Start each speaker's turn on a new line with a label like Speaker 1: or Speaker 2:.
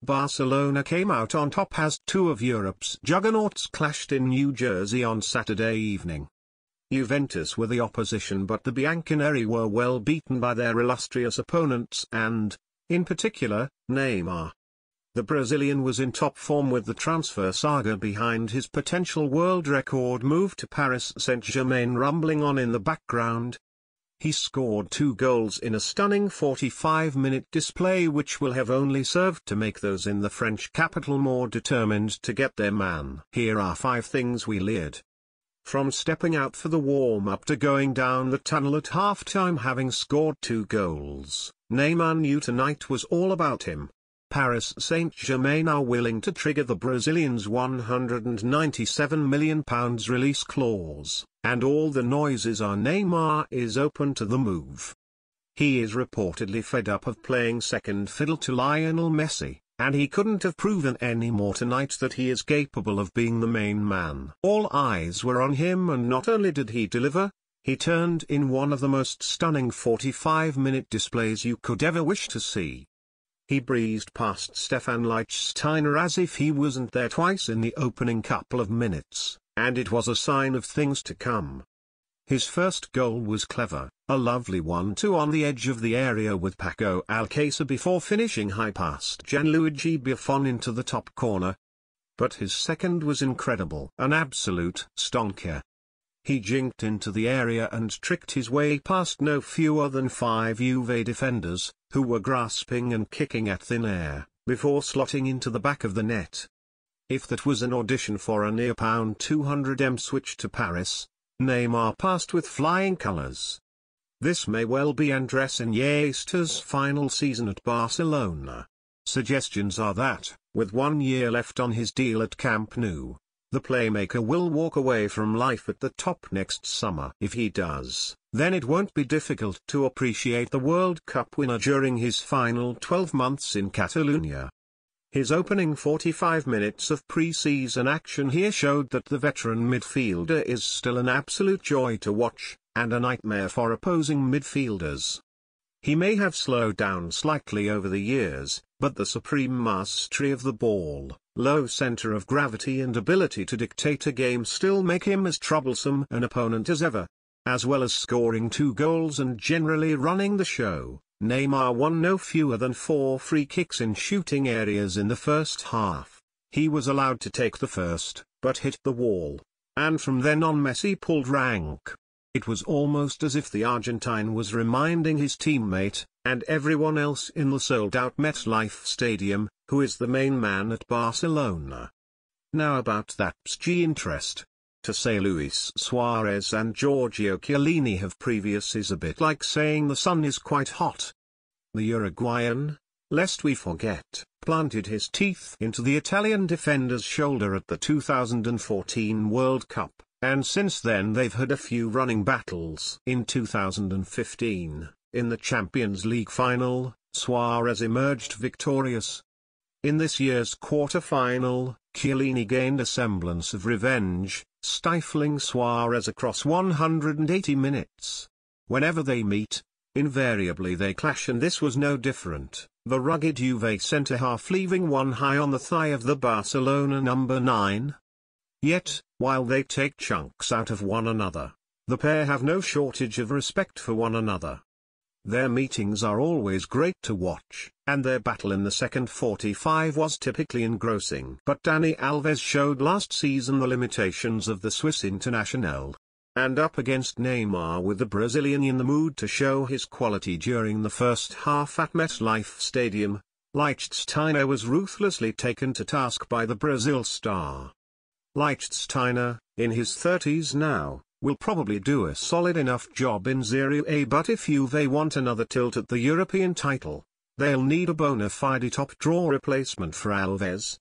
Speaker 1: Barcelona came out on top as two of Europe's juggernauts clashed in New Jersey on Saturday evening. Juventus were the opposition, but the Bianconeri were well beaten by their illustrious opponents and, in particular, Neymar. The Brazilian was in top form with the transfer saga behind his potential world record move to Paris Saint-Germain rumbling on in the background. He scored 2 goals in a stunning 45-minute display which will have only served to make those in the French capital more determined to get their man. Here are 5 things we learned. From stepping out for the warm-up to going down the tunnel at half-time having scored 2 goals, Neymar knew tonight was all about him. Paris Saint-Germain are willing to trigger the Brazilian's £197 million release clause, and all the noises are Neymar is open to the move. He is reportedly fed up of playing second fiddle to Lionel Messi, and he couldn't have proven any more tonight that he is capable of being the main man. All eyes were on him, and not only did he deliver, he turned in one of the most stunning 45-minute displays you could ever wish to see. He breezed past Stefan Lichtsteiner as if he wasn't there twice in the opening couple of minutes, and it was a sign of things to come. His first goal was clever, a lovely 1-2 on the edge of the area with Paco Alcácer before finishing high past Gianluigi Buffon into the top corner. But his second was incredible, an absolute stonker. He jinked into the area and tricked his way past no fewer than 5 Juve defenders, who were grasping and kicking at thin air, before slotting into the back of the net. If that was an audition for a near £200m switch to Paris, Neymar passed with flying colours. This may well be Andrés Iniesta's final season at Barcelona. Suggestions are that, with 1 year left on his deal at Camp Nou, the playmaker will walk away from life at the top next summer. If he does, then it won't be difficult to appreciate the World Cup winner during his final 12 months in Catalonia. His opening 45 minutes of pre-season action here showed that the veteran midfielder is still an absolute joy to watch, and a nightmare for opposing midfielders. He may have slowed down slightly over the years, but the supreme mastery of the ball, low center of gravity and ability to dictate a game still make him as troublesome an opponent as ever. As well as scoring 2 goals and generally running the show, Neymar won no fewer than 4 free kicks in shooting areas in the first half. He was allowed to take the first, but hit the wall, and from then on Messi pulled rank. It was almost as if the Argentine was reminding his teammate, and everyone else in the sold-out MetLife Stadium, who is the main man at Barcelona. Now about that PSG interest. To say Luis Suarez and Giorgio Chiellini have previous is a bit like saying the sun is quite hot. The Uruguayan, lest we forget, planted his teeth into the Italian defender's shoulder at the 2014 World Cup, and since then they've had a few running battles. In 2015, in the Champions League final, Suarez emerged victorious. In this year's quarter-final, Chiellini gained a semblance of revenge, stifling Suarez across 180 minutes. Whenever they meet, invariably they clash, and this was no different, the rugged Juve centre-half leaving one high on the thigh of the Barcelona number 9. Yet, while they take chunks out of one another, the pair have no shortage of respect for one another. Their meetings are always great to watch, and their battle in the second 45 was typically engrossing. But Dani Alves showed last season the limitations of the Swiss international. And up against Neymar with the Brazilian in the mood to show his quality during the first half at MetLife Stadium, Lichtsteiner was ruthlessly taken to task by the Brazil star. Lichtsteiner, in his 30s now, will probably do a solid enough job in Serie A, but if Juve want another tilt at the European title, they'll need a bona fide top draw replacement for Alves.